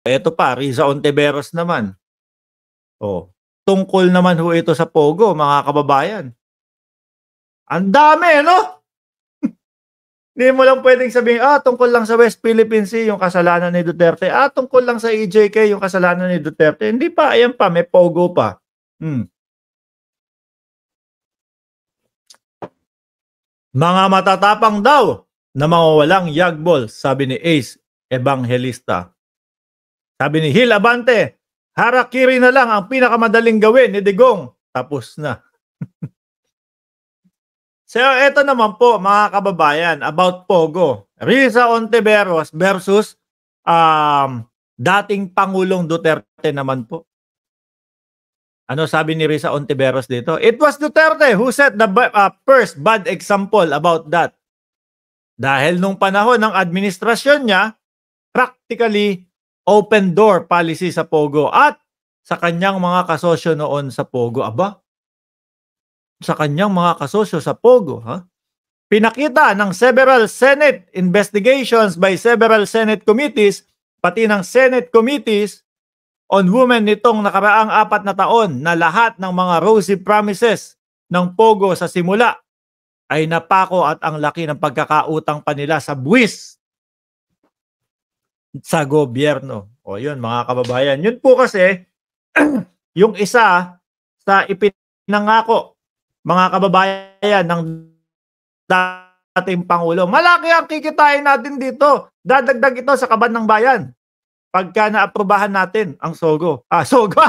Eto pa, Riza Ontiveros naman. Oh, tungkol naman ho ito sa Pogo, mga kababayan. Ang dami, no? Hindi mo lang pwedeng sabihin, tungkol lang sa West Philippine Sea yung kasalanan ni Duterte. Tungkol lang sa EJK yung kasalanan ni Duterte. Hindi pa, ayan pa, may Pogo pa. Mga matatapang daw na mawawalang yagbol, sabi ni Ace Evangelista. Sabi ni Hil Abante, harakiri na lang ang pinakamadaling gawin ni Digong. Tapos na. So, eto naman po, mga kababayan, about Pogo. Riza Ontiveros versus dating Pangulong Duterte naman po. Ano sabi ni Riza Ontiveros dito? It was Duterte who set the first bad example about that. Dahil nung panahon ng administrasyon niya, practically open door policy sa Pogo at sa kanyang mga kasosyo noon sa Pogo. Aba? Sa kanyang mga kasosyo sa Pogo, ha? Pinakita ng several Senate investigations by several Senate committees, pati ng Senate committees on women nitong nakaraang 4 na taon na lahat ng mga rosy promises ng Pogo sa simula ay napako at ang laki ng pagkakautang pa nila sa buwis sa gobyerno. O yun, mga kababayan. Yun po kasi yung isa sa ipinangako, mga kababayan, ng dating Pangulo. Malaki ang kikitain natin dito. Dadagdag ito sa kaban ng bayan. Pagka naaprobahan natin ang Sogo. Sogo.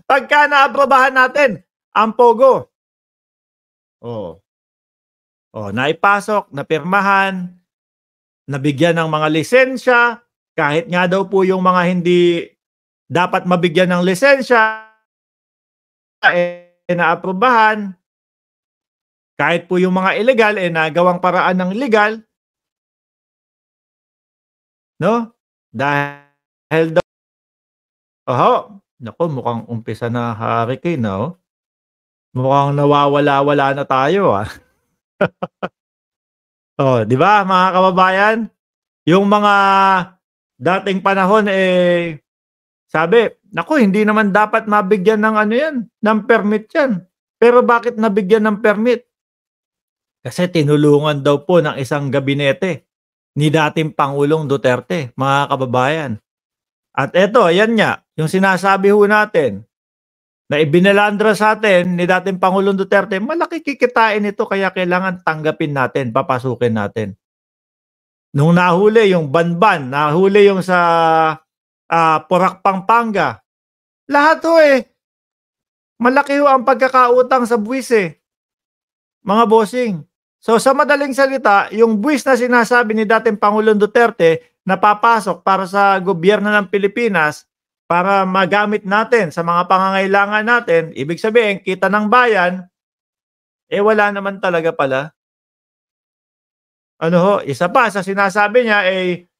Pagka naaprobahan natin ang Pogo. Naipasok, napirmahan, nabigyan ng mga lisensya, kahit nga daw po yung mga hindi dapat mabigyan ng lisensya, naaprobahan, kahit po yung mga illegal, nagawang paraan ng legal, no? Dahil daw, naku, mukhang umpisa na hurricane, no? Mukhang nawawala-wala na tayo, di ba, mga kababayan? Yung mga dating panahon, sabi, naku, hindi naman dapat mabigyan ng ng permit yan. Pero bakit nabigyan ng permit? Kasi tinulungan daw po ng isang gabinete ni dating Pangulong Duterte, mga kababayan. At eto, ayan nga, yung sinasabi ho natin, na ibinalandra sa atin ni dating Pangulong Duterte, malaki kikitain ito kaya kailangan tanggapin natin, papasukin natin. Nung nahuli yung Banban, nahuli yung sa Porac, Pampanga, lahat ho malaki ho ang pagkakautang sa buwis mga bossing. So sa madaling salita, yung buwis na sinasabi ni dating Pangulong Duterte na papasok para sa gobyerno ng Pilipinas, para magamit natin sa mga pangangailangan natin, ibig sabihin, kita ng bayan, wala naman talaga pala. Isa pa sa sinasabi niya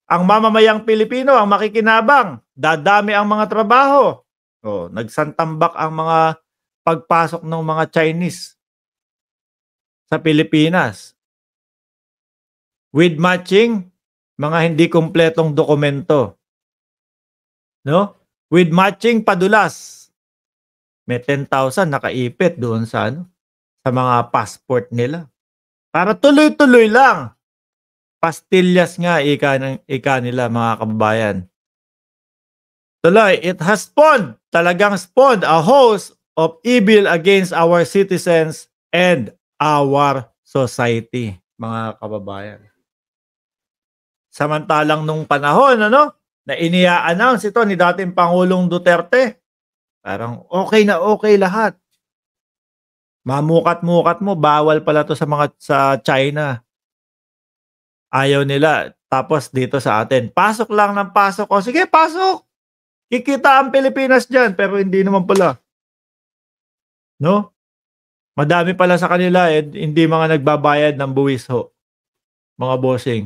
ang mamamayang Pilipino ang makikinabang, dadami ang mga trabaho. Nagsantambak ang mga pagpasok ng mga Chinese sa Pilipinas. With matching, mga hindi kumpletong dokumento. No? With matching padulas. May 10,000 nakaipit doon sa mga passport nila. Para tuloy-tuloy lang. Pastillas nga ika nila, mga kababayan. Tuloy, it has spawned, talagang spawned a host of evil against our citizens and our society, mga kababayan. Samantalang nung panahon, na inia-announce ito ni dating Pangulong Duterte, parang okay na okay lahat. Mamukat-mukat mo, bawal pala to sa China. Ayaw nila. Tapos dito sa atin, pasok lang ng pasok. Sige, pasok. Kikita ang Pilipinas dyan, pero hindi naman pala. No? Madami pala sa kanila, hindi mga nagbabayad ng buwis ho. Mga bossing.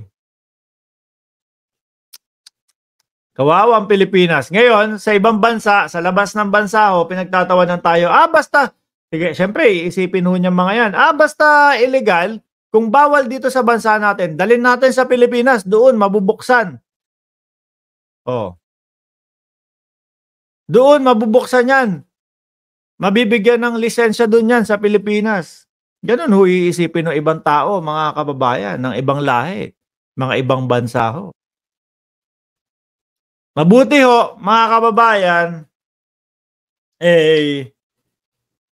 Kawawa ang Pilipinas. Ngayon, sa ibang bansa, sa labas ng bansa pinagtatawanan tayo. Basta, sige, syempre, iisipin ho niyang mga yan. Basta illegal, kung bawal dito sa bansa natin, dalhin natin sa Pilipinas, doon, mabubuksan. Doon mabubuksan yan. Mabibigyan ng lisensya doon yan sa Pilipinas. Ganun ho iisipin ng ibang tao, mga kababayan, ng ibang lahi, mga ibang bansa ho. Mabuti ho, mga kababayan, eh,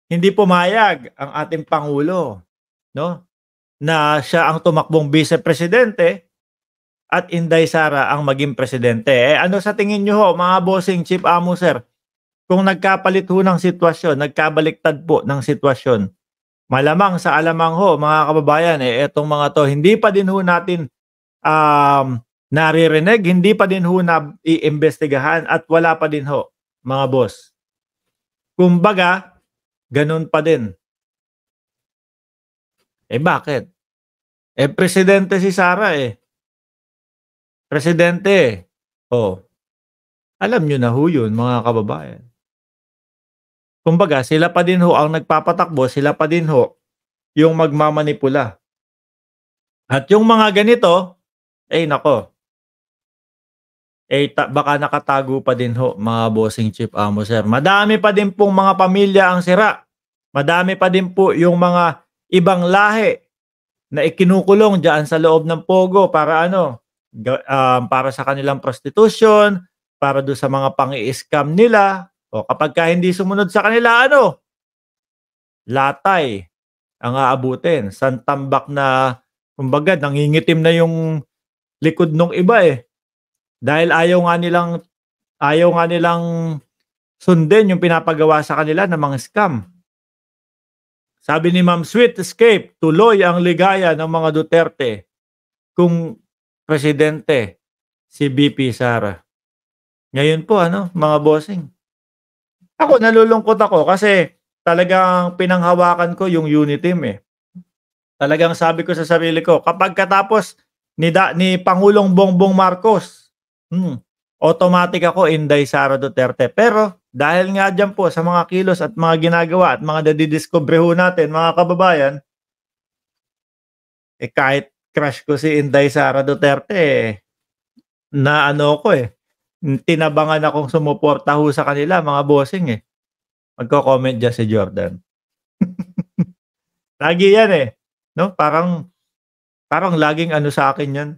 hindi pumayag ang ating Pangulo, no? Na siya ang tumakbong vice-presidente at Inday Sara ang maging presidente. Eh, ano sa tingin niyo ho, mga bossing, Chief Amo, sir? Kung nagkapalit ho ng sitwasyon, nagkabaliktad po ng sitwasyon, malamang sa alamang ho, mga kababayan, eh, etong mga to, hindi pa din ho natin naririnig, hindi pa din ho na iimbestigahan at wala pa din ho, mga boss. Kumbaga, ganun pa din. Eh bakit? Eh presidente si Sara eh. Presidente eh. Oh. Alam nyo na ho yun, mga kababayan. Kumbaga, sila pa din ho ang nagpapatakbo, sila pa din ho yung magmamanipula. At yung mga ganito, eh nako, eh baka nakatago pa din ho, mga bossing, Chief Amo, sir. Madami pa din pong mga pamilya ang sira. Madami pa din po yung mga ibang lahi na ikinukulong diyan sa loob ng Pogo para ano, para sa kanilang prostitution, para do sa mga pang-i-scam nila. O kapag ka hindi sumunod sa kanila, ano, latay ang aabutin. Santambak na, kumbaga, nangingitim na yung likod ng iba eh. Dahil ayaw nga nilang sundin yung pinapagawa sa kanila ng mga scam. Sabi ni Ma'am Sweet Escape, tuloy ang ligaya ng mga Duterte kung presidente si BP Sara. Ngayon po, ano, mga bossing. Ako, nalulungkot ako kasi talagang pinanghawakan ko yung Uniteam eh. Talagang sabi ko sa sarili ko, kapag katapos ni Pangulong Bongbong Marcos, automatic ako Inday Sara Duterte. Pero dahil nga dyan po sa mga kilos at mga ginagawa at mga nadidiscover ho natin, mga kababayan, eh kahit crush ko si Inday Sara Duterte, na ano ko eh, tinabangan akong sumuporta ho sa kanila, mga bossing eh. Magko-comment dyan si Jordan. Lagi yan eh. No? Parang laging ano sa akin yan.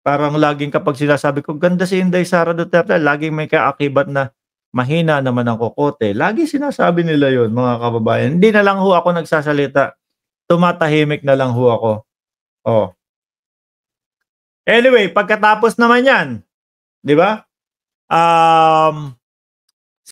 Parang laging kapag sinasabi ko, ganda si Inday Sara Duterte, laging may kaakibat na mahina naman ang kokote. Lagi sinasabi nila yon, mga kababayan. Hindi na lang ho ako nagsasalita. Tumatahimik na lang ho ako. Oh. Anyway, pagkatapos naman yan, di ba?